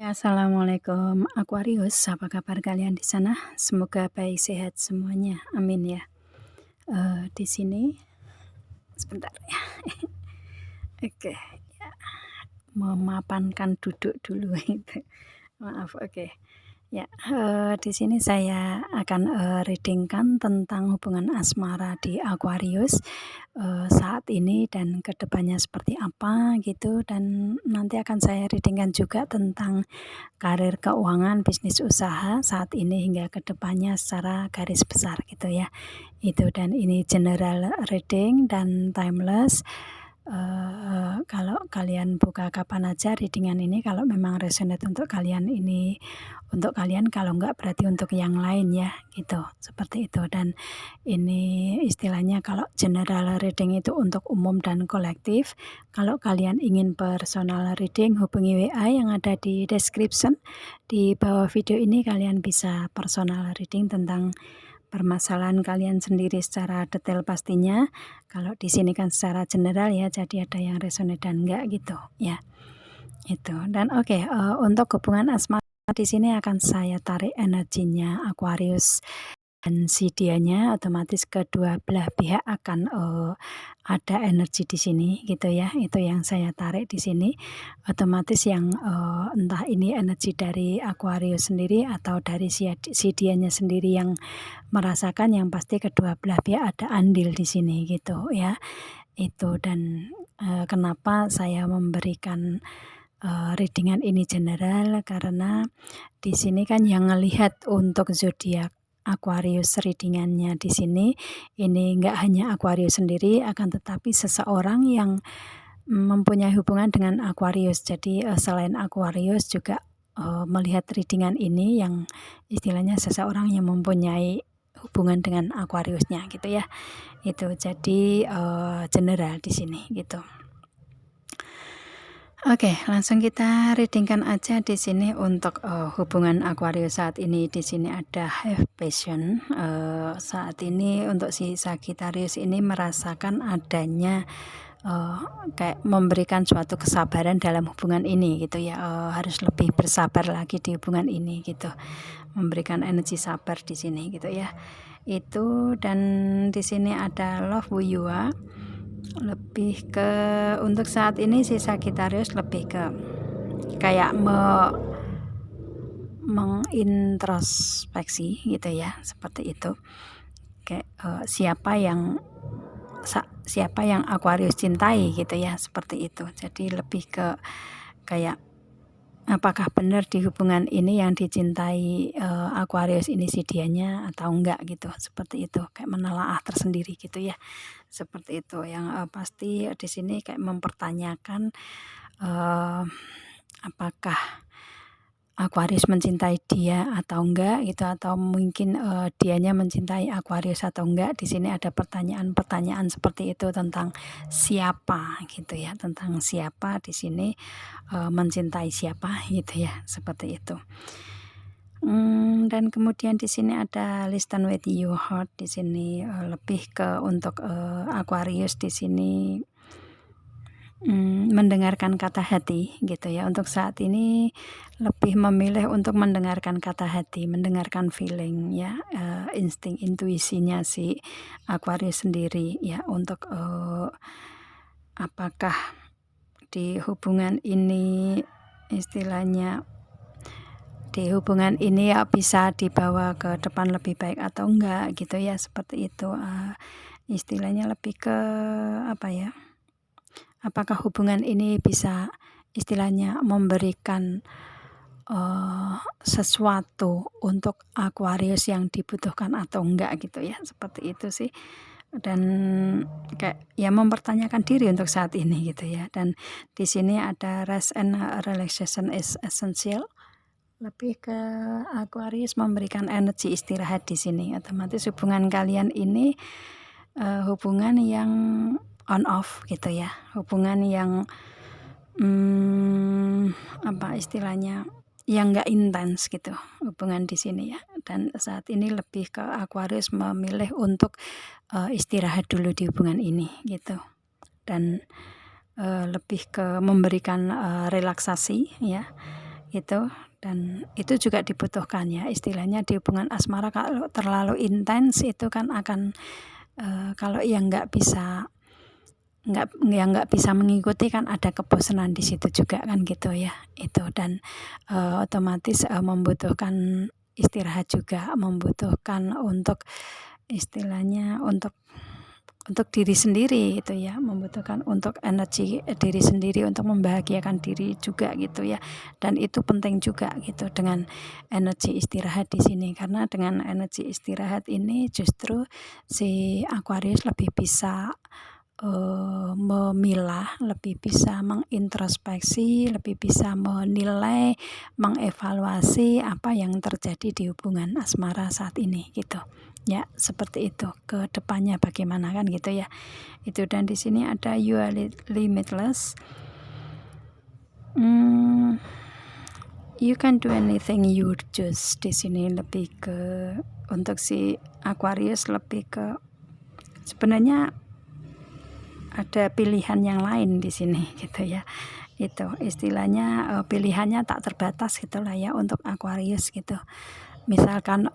Ya, assalamualaikum Aquarius, apa kabar kalian di sana? Semoga baik sehat semuanya, amin ya. Di sini sebentar ya. Oke, ya, memapankan duduk dulu itu. Maaf, oke. Ya, di sini saya akan reading-kan tentang hubungan asmara di Aquarius saat ini dan kedepannya seperti apa gitu, dan nanti akan saya reading-kan juga tentang karir, keuangan, bisnis usaha saat ini hingga kedepannya secara garis besar gitu ya. Itu, dan ini general reading dan timeless. Kalau kalian buka kapan aja readingan ini, kalau memang resonate untuk kalian ini untuk kalian, kalau enggak berarti untuk yang lain ya, gitu, seperti itu. Dan ini istilahnya kalau general reading itu untuk umum dan kolektif. Kalau kalian ingin personal reading, hubungi WA yang ada di description di bawah video ini. Kalian bisa personal reading tentang permasalahan kalian sendiri secara detail pastinya. Kalau di sini kan secara general ya, jadi ada yang resonate dan enggak gitu ya. Itu. Dan oke, untuk hubungan asmara di sini akan saya tarik energinya Aquarius dan si dianya, otomatis kedua belah pihak akan ada energi di sini gitu ya. Itu yang saya tarik di sini. Otomatis yang entah ini energi dari Aquarius sendiri atau dari si dianya sendiri yang merasakan, yang pasti kedua belah pihak ada andil di sini gitu ya. Itu, dan kenapa saya memberikan readingan ini general, karena di sini kan yang ngelihat untuk zodiak Aquarius readingannya di sini, ini enggak hanya Aquarius sendiri, akan tetapi seseorang yang mempunyai hubungan dengan Aquarius. Jadi selain Aquarius juga melihat readingan ini, yang istilahnya seseorang yang mempunyai hubungan dengan Aquariusnya gitu ya. Itu jadi general di sini gitu. Oke, langsung kita readingkan aja di sini untuk hubungan Aquarius saat ini. Di sini ada have passion. Saat ini untuk si Sagittarius ini merasakan adanya kayak memberikan suatu kesabaran dalam hubungan ini gitu ya. Harus lebih bersabar lagi di hubungan ini gitu. Memberikan energi sabar di sini gitu ya. Itu, dan di sini ada love who you are. Lebih ke untuk saat ini si Sagittarius lebih ke kayak mengintrospeksi gitu ya, seperti itu. Kayak siapa yang Aquarius cintai gitu ya, seperti itu. Jadi lebih ke kayak apakah benar di hubungan ini yang dicintai Aquarius ini si dianya atau enggak gitu, seperti itu. Kayak menelaah tersendiri gitu ya, seperti itu. Yang pasti di sini kayak mempertanyakan apakah Aquarius mencintai dia atau enggak gitu, atau mungkin dianya mencintai Aquarius atau enggak. Di sini ada pertanyaan-pertanyaan seperti itu tentang siapa gitu ya, tentang siapa di sini mencintai siapa gitu ya, seperti itu. Dan kemudian di sini ada listen with your heart. Di sini lebih ke untuk Aquarius di sini mendengarkan kata hati gitu ya. Untuk saat ini lebih memilih untuk mendengarkan kata hati, mendengarkan feeling ya, insting intuisinya si Aquarius sendiri ya, untuk apakah di hubungan ini istilahnya ya bisa dibawa ke depan lebih baik atau enggak gitu ya, seperti itu. Istilahnya lebih ke apa ya, apakah hubungan ini bisa istilahnya memberikan sesuatu untuk Aquarius yang dibutuhkan atau enggak gitu ya, seperti itu sih. Dan kayak ya mempertanyakan diri untuk saat ini gitu ya. Dan di sini ada rest and relaxation is essential. Lebih ke Aquarius memberikan energi istirahat di sini. Otomatis hubungan kalian ini hubungan yang on off gitu ya, hubungan yang apa istilahnya, yang enggak intens gitu hubungan di sini ya. Dan saat ini lebih ke Aquarius memilih untuk istirahat dulu di hubungan ini gitu. Dan lebih ke memberikan relaksasi ya, itu. Dan itu juga dibutuhkan ya, istilahnya di hubungan asmara kalau terlalu intens itu kan akan kalau yang nggak bisa mengikuti kan ada kebosanan di situ juga kan gitu ya itu. Dan otomatis membutuhkan istirahat juga, membutuhkan untuk istilahnya untuk diri sendiri itu ya, membutuhkan untuk energi diri sendiri untuk membahagiakan diri juga gitu ya. Dan itu penting juga gitu dengan energi istirahat di sini, karena dengan energi istirahat ini justru si Aquarius lebih bisa memilah, lebih bisa mengintrospeksi, lebih bisa menilai, mengevaluasi apa yang terjadi di hubungan asmara saat ini gitu. Ya, seperti itu. Ke depannya bagaimana kan gitu ya. Itu. Dan di sini ada you are limitless. You can do anything you choose. Di sini lebih ke untuk si Aquarius lebih ke sebenarnya ada pilihan yang lain di sini gitu ya. Itu istilahnya pilihannya tak terbatas gitulah ya untuk Aquarius gitu. Misalkan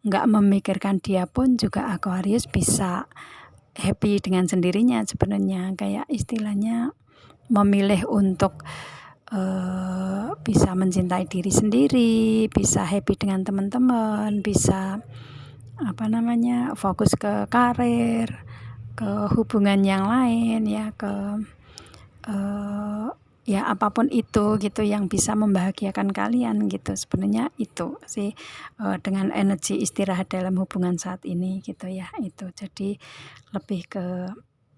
nggak memikirkan dia pun juga Aquarius bisa happy dengan sendirinya sebenarnya, kayak istilahnya memilih untuk bisa mencintai diri sendiri, bisa happy dengan teman-teman, bisa fokus ke karir, ke hubungan yang lain ya, ke ya apapun itu gitu yang bisa membahagiakan kalian gitu. Sebenarnya itu sih dengan energi istirahat dalam hubungan saat ini gitu ya. Itu jadi lebih ke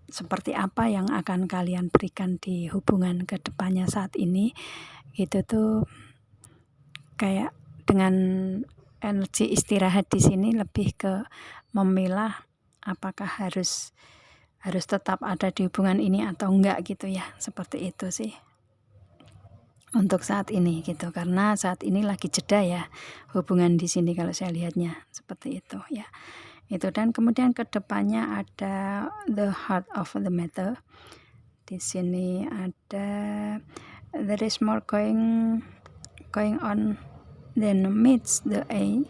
seperti apa yang akan kalian berikan di hubungan ke depannya saat ini gitu tuh. Kayak dengan energi istirahat di sini lebih ke memilah apakah harus tetap ada di hubungan ini atau enggak gitu ya. Seperti itu sih untuk saat ini gitu, karena saat ini lagi jeda ya hubungan di sini kalau saya lihatnya seperti itu ya. Itu. Dan kemudian kedepannya ada the heart of the matter. Di sini ada there is more going on than meets the eye.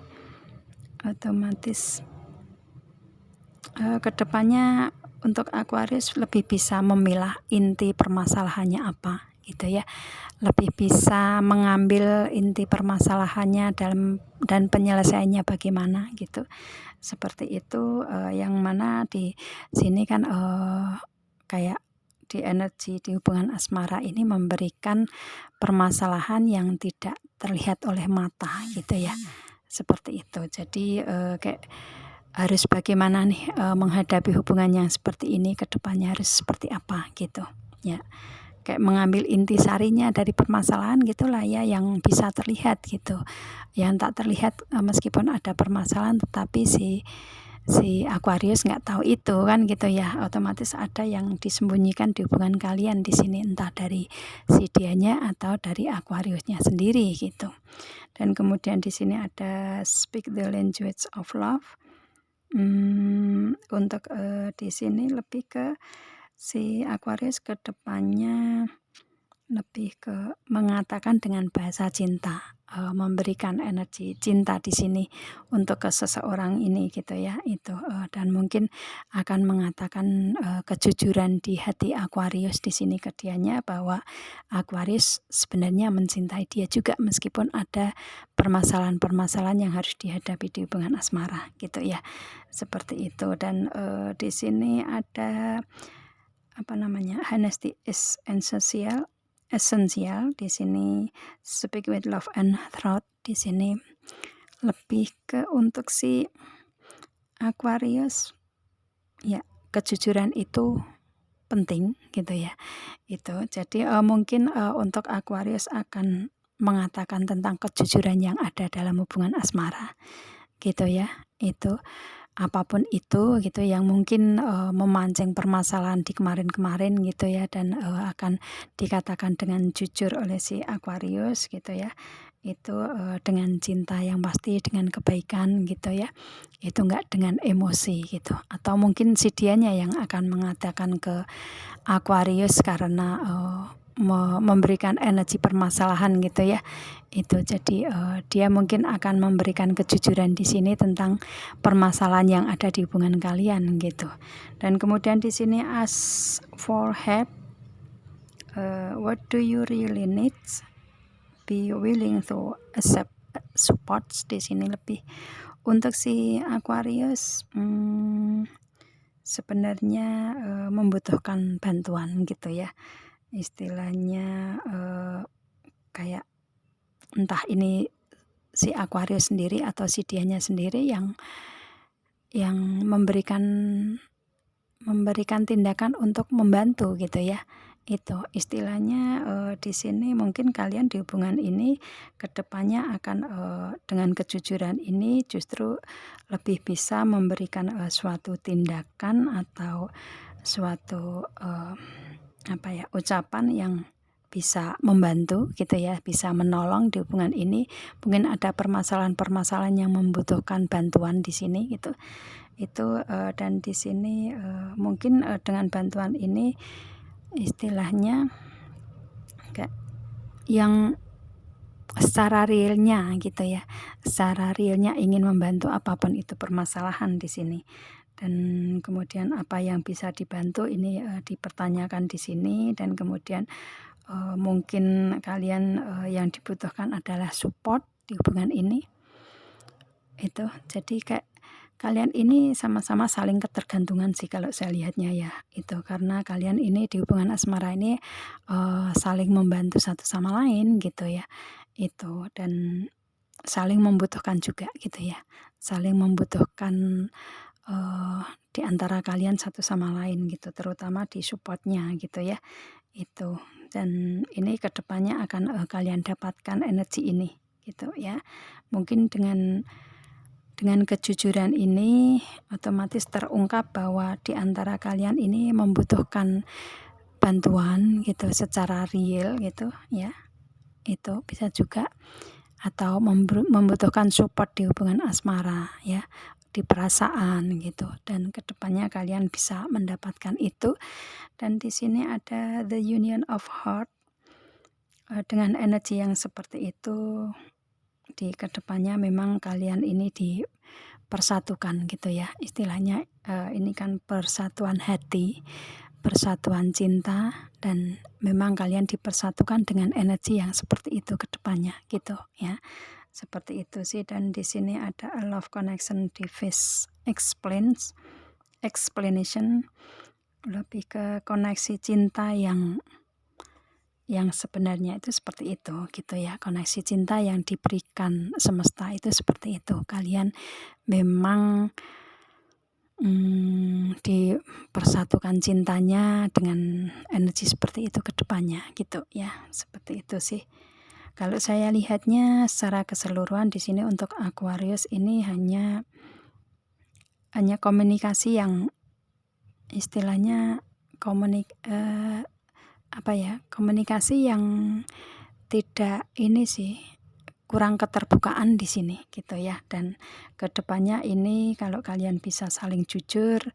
Otomatis kedepannya untuk Aquarius lebih bisa memilah inti permasalahannya apa gitu ya, lebih bisa mengambil inti permasalahannya dan penyelesaiannya bagaimana gitu. Seperti itu yang mana di sini kan kayak di energi di hubungan asmara ini memberikan permasalahan yang tidak terlihat oleh mata gitu ya. Seperti itu. Jadi kayak harus bagaimana nih menghadapi hubungan yang seperti ini ke depannya, harus seperti apa gitu ya. Kayak mengambil intisarinya dari permasalahan gitulah ya, yang bisa terlihat gitu. Yang tak terlihat meskipun ada permasalahan tetapi si Aquarius nggak tahu itu kan gitu ya. Otomatis ada yang disembunyikan di hubungan kalian di sini, entah dari si dianya atau dari Aquariusnya sendiri gitu. Dan kemudian di sini ada speak the language of love. Untuk di sini lebih ke si Aquarius ke depannya lebih ke mengatakan dengan bahasa cinta, memberikan energi cinta di sini untuk ke seseorang ini gitu ya. Itu dan mungkin akan mengatakan kejujuran di hati Aquarius di sini ke dianya, bahwa Aquarius sebenarnya mencintai dia juga meskipun ada permasalahan-permasalahan yang harus dihadapi di hubungan asmara gitu ya. Seperti itu. Dan di sini ada honesty is essential. Di sini speak with love and truth. Di sini lebih ke untuk si Aquarius ya, kejujuran itu penting gitu ya. Itu. Jadi mungkin untuk Aquarius akan mengatakan tentang kejujuran yang ada dalam hubungan asmara gitu ya. Itu apapun itu gitu yang mungkin memancing permasalahan di kemarin-kemarin gitu ya, dan akan dikatakan dengan jujur oleh si Aquarius gitu ya. Itu dengan cinta yang pasti, dengan kebaikan gitu ya. Itu enggak dengan emosi gitu. Atau mungkin si dianya yang akan mengatakan ke Aquarius karena memberikan energi permasalahan gitu ya. Itu jadi dia mungkin akan memberikan kejujuran di sini tentang permasalahan yang ada di hubungan kalian gitu. Dan kemudian di sini ask for help. What do you really need? Be willing to accept support. Di sini lebih untuk si Aquarius sebenarnya membutuhkan bantuan gitu ya. Istilahnya kayak entah ini si Aquarius sendiri atau si dianya sendiri yang memberikan tindakan untuk membantu gitu ya. Itu istilahnya di sini mungkin kalian di hubungan ini kedepannya akan dengan kejujuran ini justru lebih bisa memberikan suatu tindakan atau suatu ucapan yang bisa membantu gitu ya, bisa menolong di hubungan ini. Mungkin ada permasalahan-permasalahan yang membutuhkan bantuan di sini gitu. Itu dan di sini mungkin dengan bantuan ini istilahnya kayak yang secara realnya gitu ya. Secara realnya ingin membantu apapun itu permasalahan di sini. Dan kemudian apa yang bisa dibantu ini dipertanyakan di sini, dan kemudian mungkin kalian yang dibutuhkan adalah support di hubungan ini. Itu jadi kayak kalian ini sama-sama saling ketergantungan sih kalau saya lihatnya ya. Itu karena kalian ini di hubungan asmara ini saling membantu satu sama lain gitu ya. Itu dan saling membutuhkan juga gitu ya. Saling membutuhkan di antara kalian satu sama lain gitu, terutama di supportnya gitu ya. Itu dan ini kedepannya akan kalian dapatkan energi ini gitu ya. Mungkin dengan kejujuran ini otomatis terungkap bahwa di antara kalian ini membutuhkan bantuan gitu secara real gitu ya. Itu bisa juga, atau membutuhkan support di hubungan asmara ya, di perasaan gitu, dan kedepannya kalian bisa mendapatkan itu. Dan di sini ada the union of heart. Dengan energi yang seperti itu di kedepannya memang kalian ini dipersatukan gitu ya, istilahnya ini kan persatuan hati, persatuan cinta, dan memang kalian dipersatukan dengan energi yang seperti itu kedepannya gitu ya. Seperti itu sih. Dan di sini ada a love connection device explanation, lebih ke koneksi cinta yang sebenarnya itu seperti itu gitu ya. Koneksi cinta yang diberikan semesta itu seperti itu. Kalian memang dipersatukan cintanya dengan energi seperti itu ke depannya gitu ya. Seperti itu sih. Kalau saya lihatnya secara keseluruhan di sini untuk Aquarius ini hanya komunikasi yang istilahnya komunikasi yang tidak ini sih, kurang keterbukaan di sini gitu ya. Dan kedepannya ini kalau kalian bisa saling jujur,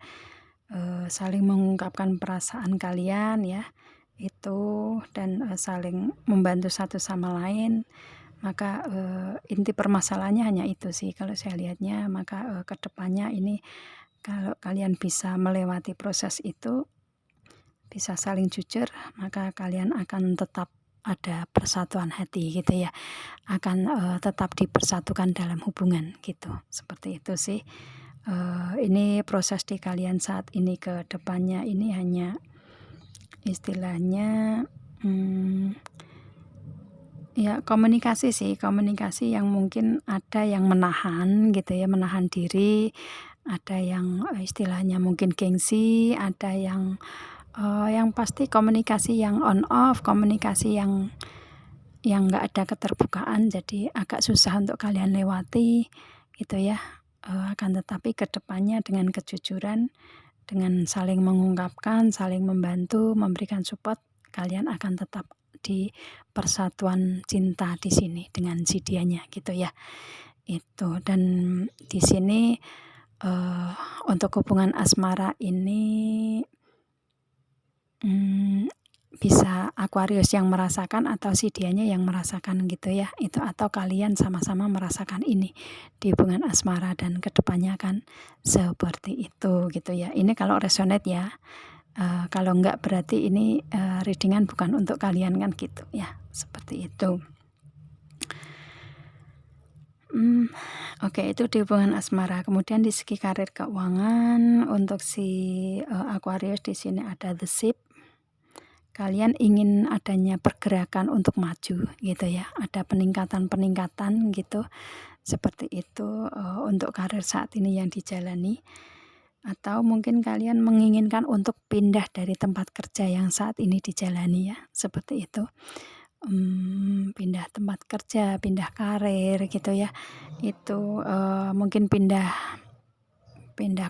saling mengungkapkan perasaan kalian ya, itu dan saling membantu satu sama lain, maka inti permasalahannya hanya itu sih kalau saya lihatnya. Maka kedepannya ini kalau kalian bisa melewati proses itu, bisa saling jujur, maka kalian akan tetap ada persatuan hati gitu ya, akan tetap dipersatukan dalam hubungan gitu. Seperti itu sih. Ini proses di kalian saat ini ke depannya ini hanya istilahnya ya komunikasi sih, komunikasi yang mungkin ada yang menahan gitu ya, menahan diri, ada yang istilahnya mungkin gengsi, ada yang pasti komunikasi yang on off, komunikasi yang nggak ada keterbukaan, jadi agak susah untuk kalian lewati gitu ya. Akan tetapi kedepannya dengan kejujuran, dengan saling mengungkapkan, saling membantu, memberikan support, kalian akan tetap di persatuan cinta di sini dengan si dianya gitu ya. Itu. Dan di sini untuk hubungan asmara ini bisa Aquarius yang merasakan atau si dianya yang merasakan gitu ya, itu atau kalian sama-sama merasakan ini di hubungan asmara dan kedepannya akan seperti itu gitu ya. Ini kalau resonate ya, kalau enggak berarti ini readingan bukan untuk kalian kan gitu ya, seperti itu. Oke, itu di hubungan asmara. Kemudian di segi karir keuangan untuk si Aquarius di sini ada the ship. Kalian ingin adanya pergerakan untuk maju gitu ya, ada peningkatan-peningkatan gitu, seperti itu untuk karir saat ini yang dijalani. Atau mungkin kalian menginginkan untuk pindah dari tempat kerja yang saat ini dijalani ya, seperti itu. Pindah tempat kerja, pindah karir gitu ya. Itu mungkin pindah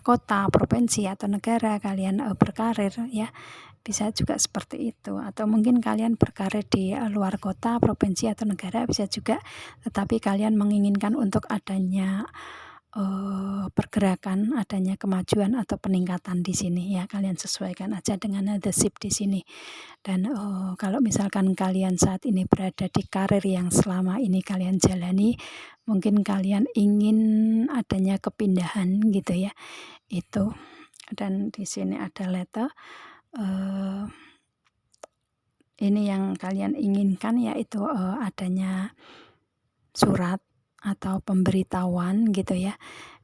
kota, provinsi atau negara kalian berkarir ya. Bisa juga seperti itu, atau mungkin kalian berkarir di luar kota, provinsi atau negara bisa juga, tetapi kalian menginginkan untuk adanya pergerakan, adanya kemajuan atau peningkatan di sini ya. Kalian sesuaikan aja dengan the ship di sini. Dan kalau misalkan kalian saat ini berada di karir yang selama ini kalian jalani, mungkin kalian ingin adanya kepindahan gitu ya. Itu. Dan di sini ada letter. Ini yang kalian inginkan yaitu adanya surat atau pemberitahuan gitu ya,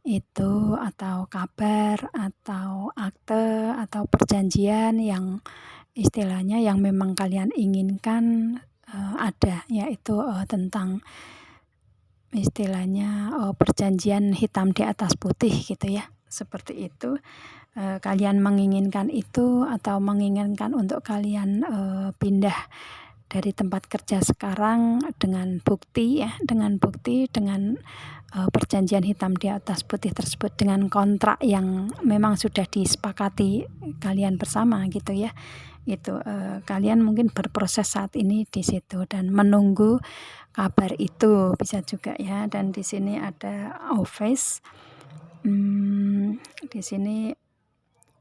itu atau kabar atau akte atau perjanjian yang istilahnya yang memang kalian inginkan ada, yaitu tentang istilahnya perjanjian hitam di atas putih gitu ya, seperti itu. Kalian menginginkan itu atau menginginkan untuk kalian pindah dari tempat kerja sekarang dengan bukti ya, dengan perjanjian hitam di atas putih tersebut, dengan kontrak yang memang sudah disepakati kalian bersama gitu ya. Itu kalian mungkin berproses saat ini di situ dan menunggu kabar itu bisa juga ya. Dan di sini ada office. Di sini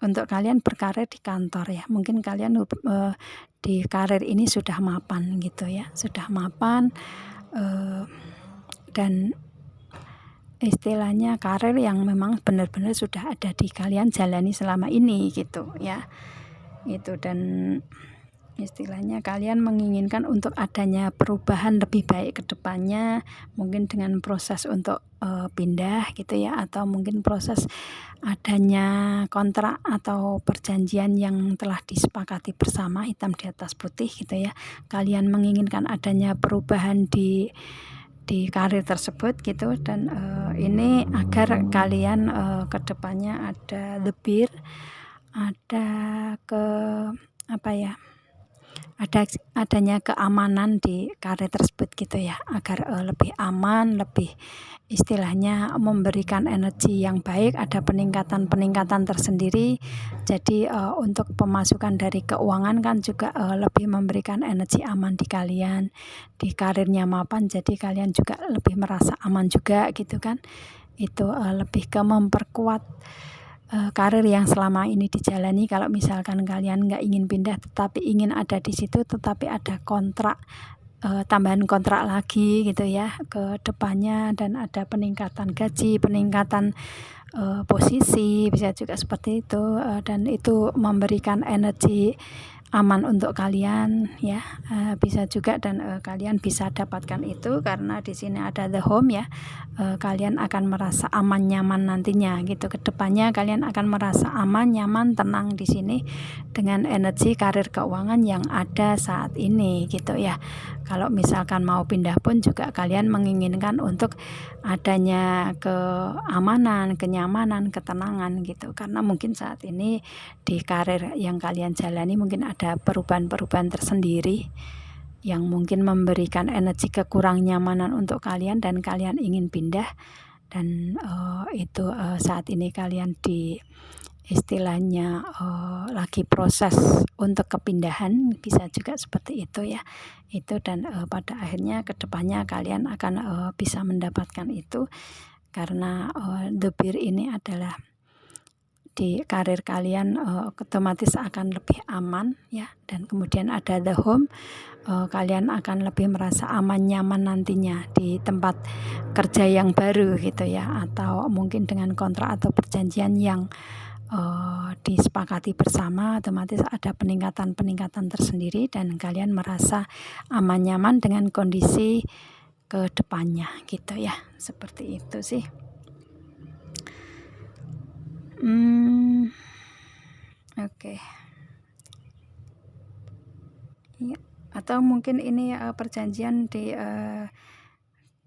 untuk kalian berkarir di kantor ya, mungkin kalian di karir ini sudah mapan gitu ya, sudah mapan dan istilahnya karir yang memang benar-benar sudah ada di kalian jalani selama ini gitu ya. Itu, dan istilahnya kalian menginginkan untuk adanya perubahan lebih baik ke depannya, mungkin dengan proses untuk pindah gitu ya, atau mungkin proses adanya kontrak atau perjanjian yang telah disepakati bersama hitam di atas putih gitu ya. Kalian menginginkan adanya perubahan di karir tersebut gitu, dan ini agar kalian ke depannya ada lebih ada adanya keamanan di karir tersebut gitu ya, agar lebih aman, lebih istilahnya memberikan energi yang baik, ada peningkatan tersendiri. Jadi untuk pemasukan dari keuangan kan juga lebih memberikan energi aman di kalian, di karirnya mapan, jadi kalian juga lebih merasa aman juga gitu kan. Itu lebih ke memperkuat karir yang selama ini dijalani. Kalau misalkan kalian nggak ingin pindah tetapi ingin ada di situ, tetapi ada kontrak, tambahan kontrak lagi gitu ya ke depannya, dan ada peningkatan gaji, peningkatan posisi, bisa juga seperti itu, dan itu memberikan energi aman untuk kalian ya, bisa juga, dan kalian bisa dapatkan itu karena di sini ada the home ya. Kalian akan merasa aman nyaman nantinya gitu, kedepannya kalian akan merasa aman nyaman tenang di sini dengan energi karir keuangan yang ada saat ini gitu ya. Kalau misalkan mau pindah pun juga kalian menginginkan untuk adanya keamanan, kenyamanan, ketenangan gitu, karena mungkin saat ini di karir yang kalian jalani mungkin ada perubahan-perubahan tersendiri yang mungkin memberikan energi kekurang nyamanan untuk kalian dan kalian ingin pindah, dan itu saat ini kalian di istilahnya lagi proses untuk kepindahan, bisa juga seperti itu ya. Itu, dan pada akhirnya kedepannya kalian akan bisa mendapatkan itu, karena the bear ini adalah di karir kalian otomatis akan lebih aman ya. Dan kemudian ada the home, kalian akan lebih merasa aman nyaman nantinya di tempat kerja yang baru gitu ya, atau mungkin dengan kontrak atau perjanjian yang disepakati bersama, otomatis ada peningkatan tersendiri dan kalian merasa aman nyaman dengan kondisi ke depannya gitu ya. Seperti itu sih. Oke. Ya, atau mungkin ini perjanjian di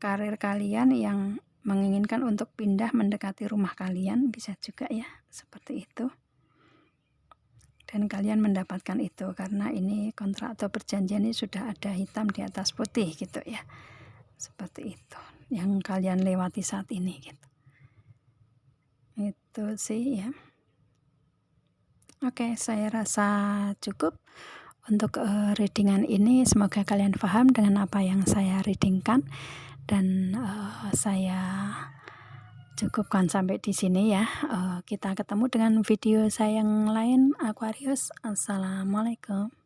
karir kalian yang menginginkan untuk pindah mendekati rumah kalian, bisa juga ya, seperti itu. Dan kalian mendapatkan itu karena ini kontrak atau perjanjian ini sudah ada hitam di atas putih gitu ya. Seperti itu yang kalian lewati saat ini gitu. Itu sih ya. Oke, saya rasa cukup untuk readingan ini. Semoga kalian paham dengan apa yang saya readingkan, dan saya cukupkan sampai di sini ya. Kita ketemu dengan video saya yang lain, Aquarius. Assalamualaikum.